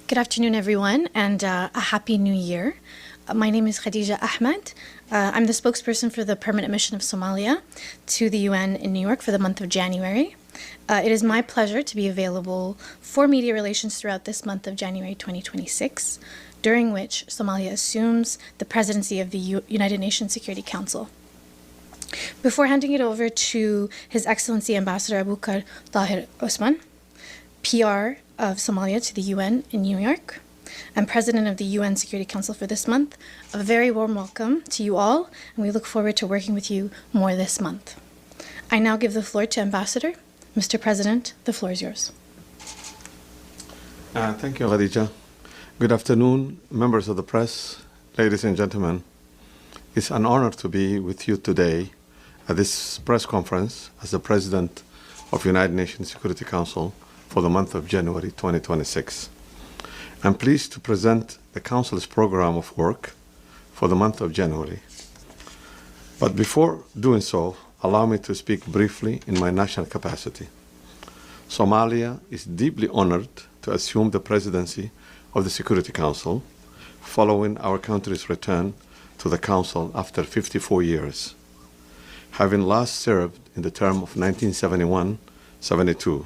Good afternoon, everyone, and a happy new year. My name is Khadija Ahmed. I'm the spokesperson for the Permanent Mission of Somalia to the UN in New York for the month of January. It is my pleasure to be available for media relations throughout this month of January 2026, during which Somalia assumes the presidency of the United Nations Security Council. Before handing it over to His Excellency Ambassador Abukar Tahir Osman, PR of Somalia to the UN in New York, and President of the UN Security Council for this month, a very warm welcome to you all, and we look forward to working with you more this month. I now give the floor to Ambassador. Mr. President, the floor is yours. Thank you, Khadija. Good afternoon, members of the press, ladies and gentlemen. It's an honor to be with you today at this press conference as the President of United Nations Security Council for the month of January 2026. I'm pleased to present the Council's program of work for the month of January. But before doing so, allow me to speak briefly in my national capacity. Somalia is deeply honored to assume the presidency of the Security Council following our country's return to the Council after 54 years. Having last served in the term of 1971-72,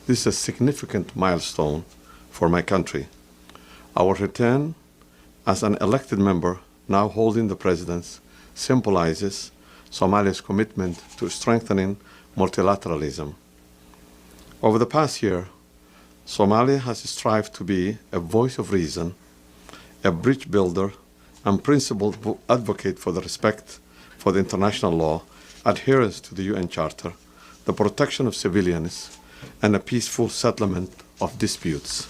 this is a significant milestone for my country. Our return as an elected member, now holding the presidency, symbolizes Somalia's commitment to strengthening multilateralism. Over the past year, Somalia has strived to be a voice of reason, a bridge builder, and principled advocate for the respect for the international law, adherence to the UN Charter, the protection of civilians, and a peaceful settlement of disputes.